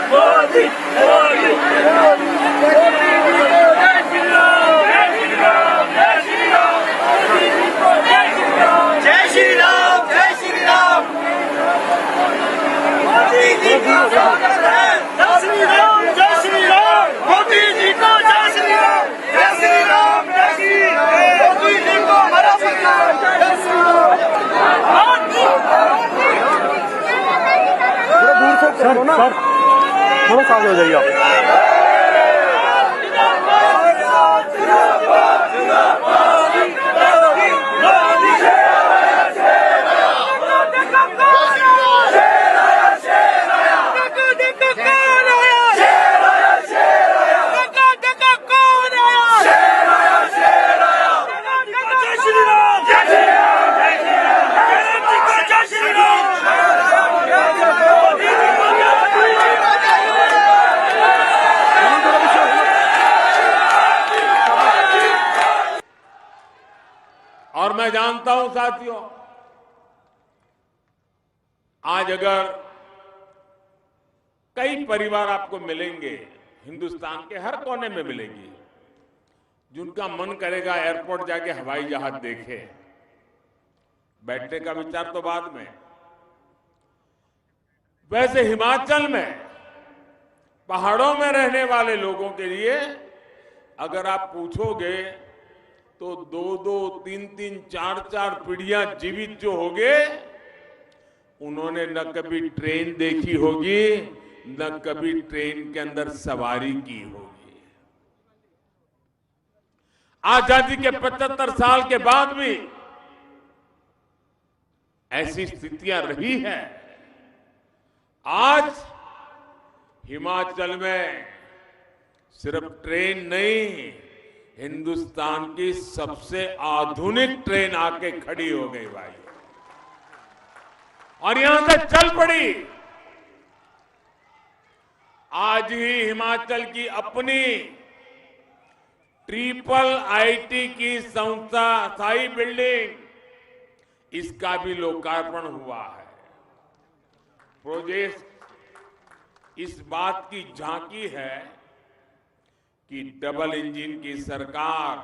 मोदी मोदी मोदी जी को जय श्री राम, जय श्री राम, जय श्री राम। मोदी जी को जय श्री राम, जय श्री राम, जय श्री राम। मोदी जी का स्वागत है। जय श्री राम, जय श्री राम। मोदी जी को जय श्री राम, जय श्री राम, जय श्री राम। मोदी जी को हमारा सलाम, जय श्री राम। सर थोड़ा सामने हो जाइए आप। और मैं जानता हूं साथियों, आज अगर कई परिवार आपको मिलेंगे, हिंदुस्तान के हर कोने में मिलेंगे, जिनका मन करेगा एयरपोर्ट जाके हवाई जहाज देखे। बैठने का विचार तो बाद में। वैसे हिमाचल में पहाड़ों में रहने वाले लोगों के लिए अगर आप पूछोगे तो 2-2, 3-3, 4-4 पीढ़ियां जीवित जो होंगे, उन्होंने न कभी ट्रेन देखी होगी, न कभी ट्रेन के अंदर सवारी की होगी। आजादी के 75 साल के बाद भी ऐसी स्थितियां रही हैं। आज हिमाचल में सिर्फ ट्रेन नहीं, हिंदुस्तान की सबसे आधुनिक ट्रेन आके खड़ी हो गई भाई, और यहां से चल पड़ी। आज ही हिमाचल की अपनी IIIT की संस्था स्थायी बिल्डिंग, इसका भी लोकार्पण हुआ है। प्रोजेक्ट इस बात की झांकी है कि डबल इंजन की सरकार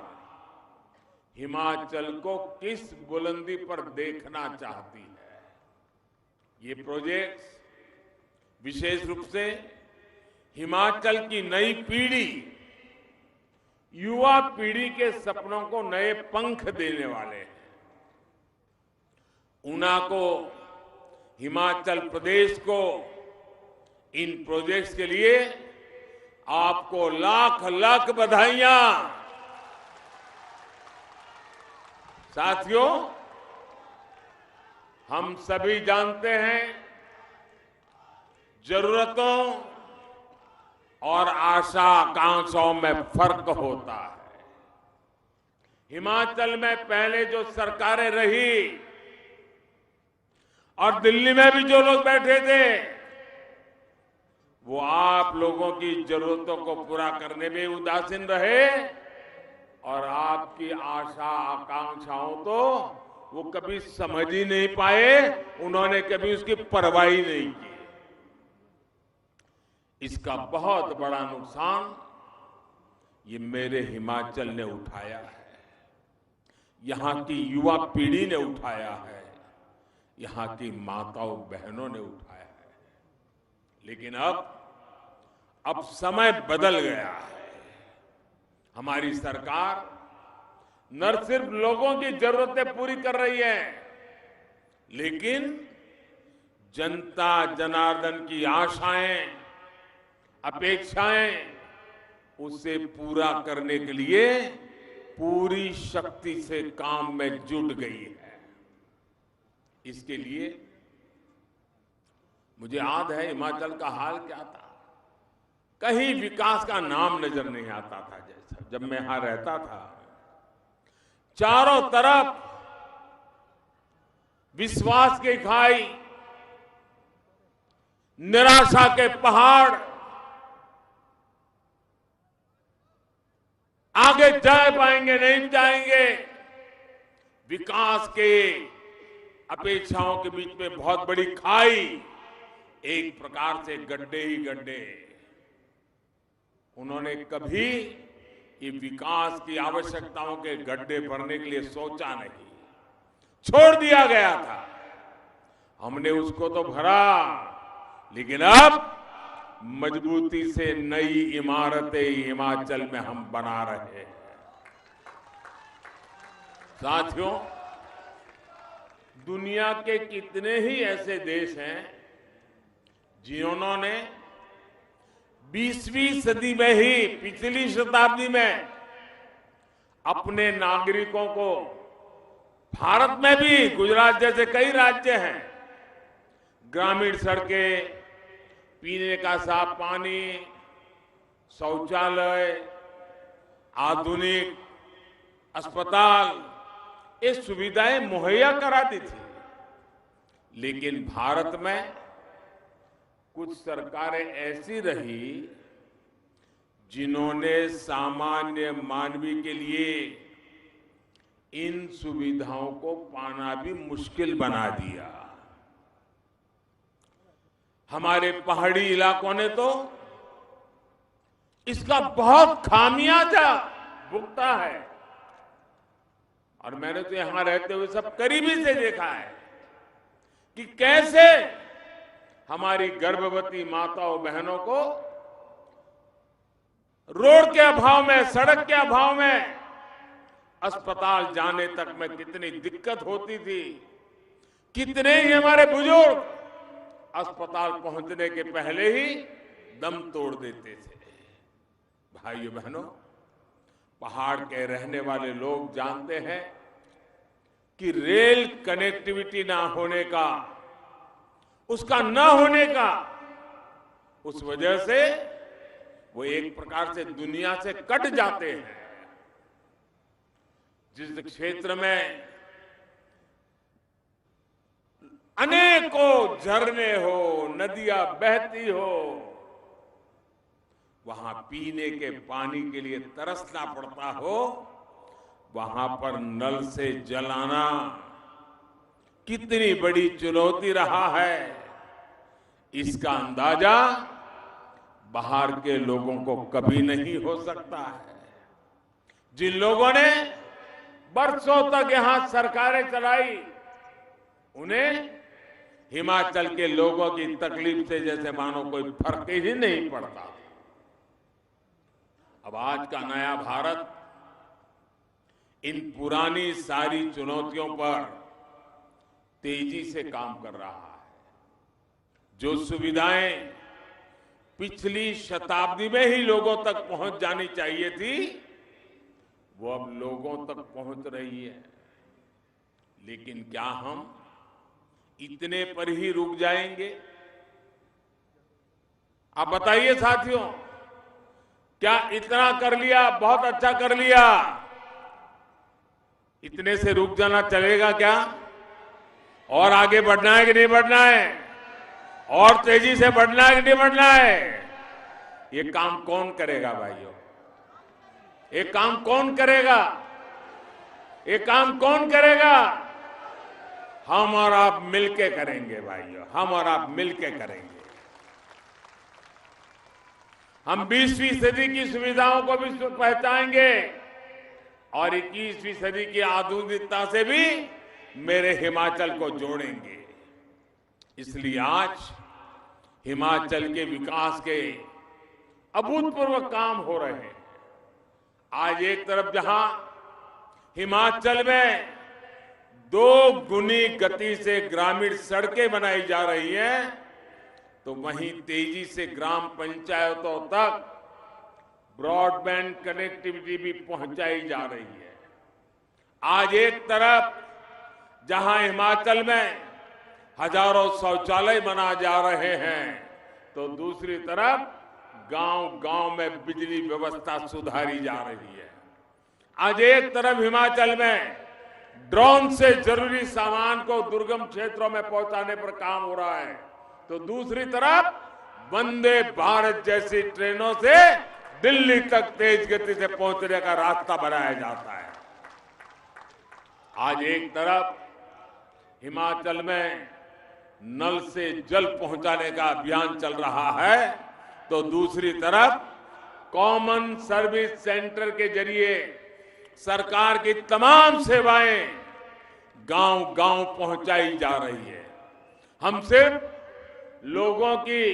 हिमाचल को किस बुलंदी पर देखना चाहती है। ये प्रोजेक्ट विशेष रूप से हिमाचल की नई पीढ़ी, युवा पीढ़ी के सपनों को नए पंख देने वाले हैं। ऊना को, हिमाचल प्रदेश को इन प्रोजेक्ट्स के लिए आपको लाख लाख बधाइयां। साथियों, हम सभी जानते हैं जरूरतों और आशा आकांक्षाओं में फर्क होता है। हिमाचल में पहले जो सरकारें रही और दिल्ली में भी जो लोग बैठे थे, वो आप लोगों की जरूरतों को पूरा करने में उदासीन रहे, और आपकी आशा आकांक्षाओं तो वो कभी समझ ही नहीं पाए, उन्होंने कभी उसकी परवाह ही नहीं की। इसका बहुत बड़ा नुकसान ये मेरे हिमाचल ने उठाया है, यहां की युवा पीढ़ी ने उठाया है, यहां की माताओं बहनों ने उठाया है। लेकिन अब समय बदल गया है। हमारी सरकार न सिर्फ लोगों की जरूरतें पूरी कर रही है, लेकिन जनता जनार्दन की आशाएं, अपेक्षाएं, उसे पूरा करने के लिए पूरी शक्ति से काम में जुट गई है। इसके लिए मुझे याद है हिमाचल का हाल क्या था। कहीं विकास का नाम नजर नहीं आता था। जैसा जब मैं यहां रहता था, चारों तरफ विश्वास की खाई, निराशा के पहाड़, आगे जा पाएंगे नहीं जाएंगे, विकास के अपेक्षाओं के बीच में बहुत बड़ी खाई, एक प्रकार से गड्ढे ही गड्ढे। उन्होंने कभी ये विकास की आवश्यकताओं के गड्ढे भरने के लिए सोचा नहीं, छोड़ दिया गया था। हमने उसको तो भरा, लेकिन अब मजबूती से नई इमारतें हिमाचल में हम बना रहे हैं। साथियों, दुनिया के कितने ही ऐसे देश हैं जिन्होंने 20वीं सदी में ही, पिछली शताब्दी में अपने नागरिकों को, भारत में भी गुजरात जैसे कई राज्य हैं, ग्रामीण सड़कें, पीने का साफ पानी, शौचालय, आधुनिक अस्पताल, ये सुविधाएं मुहैया कराती थी। लेकिन भारत में कुछ सरकारें ऐसी रही जिन्होंने सामान्य मानवी के लिए इन सुविधाओं को पाना भी मुश्किल बना दिया। हमारे पहाड़ी इलाकों ने तो इसका बहुत खामियाजा भुगता है, और मैंने तो यहां रहते हुए सब करीबी से देखा है कि कैसे हमारी गर्भवती माताओं बहनों को रोड के अभाव में, सड़क के अभाव में अस्पताल जाने तक में कितनी दिक्कत होती थी। कितने ही हमारे बुजुर्ग अस्पताल पहुंचने के पहले ही दम तोड़ देते थे। भाइयों बहनों, पहाड़ के रहने वाले लोग जानते हैं कि रेल कनेक्टिविटी ना होने का, उसका न होने का, उस वजह से वो एक प्रकार से दुनिया से कट जाते हैं। जिस क्षेत्र में अनेकों झरने हो, नदियां बहती हो, वहां पीने के पानी के लिए तरसना पड़ता हो, वहां पर नल से जल आना कितनी बड़ी चुनौती रहा है, इसका अंदाजा बाहर के लोगों को कभी नहीं हो सकता है। जिन लोगों ने बरसों तक यहां सरकारें चलाई, उन्हें हिमाचल के लोगों की तकलीफ से जैसे मानो कोई फर्क ही नहीं पड़ता। अब आज का नया भारत इन पुरानी सारी चुनौतियों पर तेजी से काम कर रहा है। जो सुविधाएं पिछली शताब्दी में ही लोगों तक पहुंच जानी चाहिए थी, वो अब लोगों तक पहुंच रही है। लेकिन क्या हम इतने पर ही रुक जाएंगे? आप बताइए साथियों, क्या इतना कर लिया, बहुत अच्छा कर लिया, इतने से रुक जाना चलेगा क्या? और आगे बढ़ना है कि नहीं बढ़ना है? और तेजी से बढ़ना है कि नहीं बढ़ना है? ये काम कौन करेगा भाइयों? ये काम कौन करेगा? ये काम कौन करेगा? हम और आप मिलके करेंगे भाइयों, हम और आप मिलके करेंगे। हम 20वीं सदी की सुविधाओं को भी पहचानेंगे और 21वीं सदी की आधुनिकता से भी मेरे हिमाचल को जोड़ेंगे। इसलिए आज हिमाचल के विकास के अभूतपूर्व काम हो रहे हैं। आज एक तरफ जहां हिमाचल में 2 गुनी गति से ग्रामीण सड़कें बनाई जा रही हैं, तो वहीं तेजी से ग्राम पंचायतों तक ब्रॉडबैंड कनेक्टिविटी भी पहुंचाई जा रही है। आज एक तरफ जहां हिमाचल में हजारों शौचालय बना जा रहे हैं, तो दूसरी तरफ गांव-गांव में बिजली व्यवस्था सुधारी जा रही है। आज एक तरफ हिमाचल में ड्रोन से जरूरी सामान को दुर्गम क्षेत्रों में पहुंचाने पर काम हो रहा है, तो दूसरी तरफ वंदे भारत जैसी ट्रेनों से दिल्ली तक तेज गति से पहुंचने का रास्ता बनाया जाता है। आज एक तरफ हिमाचल में नल से जल पहुंचाने का अभियान चल रहा है, तो दूसरी तरफ कॉमन सर्विस सेंटर के जरिए सरकार की तमाम सेवाएं गांव-गांव पहुंचाई जा रही है। हम सिर्फ लोगों की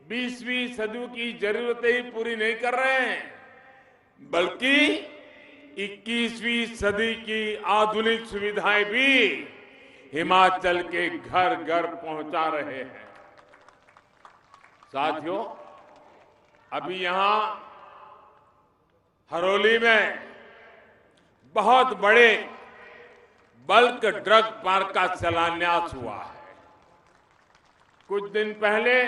20वीं सदी की जरूरतें ही पूरी नहीं कर रहे हैं, बल्कि 21वीं सदी की आधुनिक सुविधाएं भी हिमाचल के घर घर पहुंचा रहे हैं। साथियों, अभी यहां हरोली में बहुत बड़े बल्क ड्रग पार्क का शिलान्यास हुआ है। कुछ दिन पहले,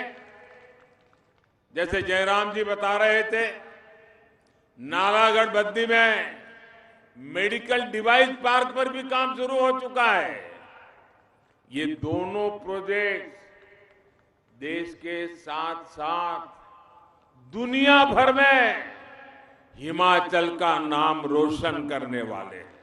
जैसे जयराम जी बता रहे थे, नालागढ़ बद्दी में मेडिकल डिवाइस पार्क पर भी काम शुरू हो चुका है। ये दोनों प्रोजेक्ट देश के साथ साथ दुनिया भर में हिमाचल का नाम रोशन करने वाले हैं।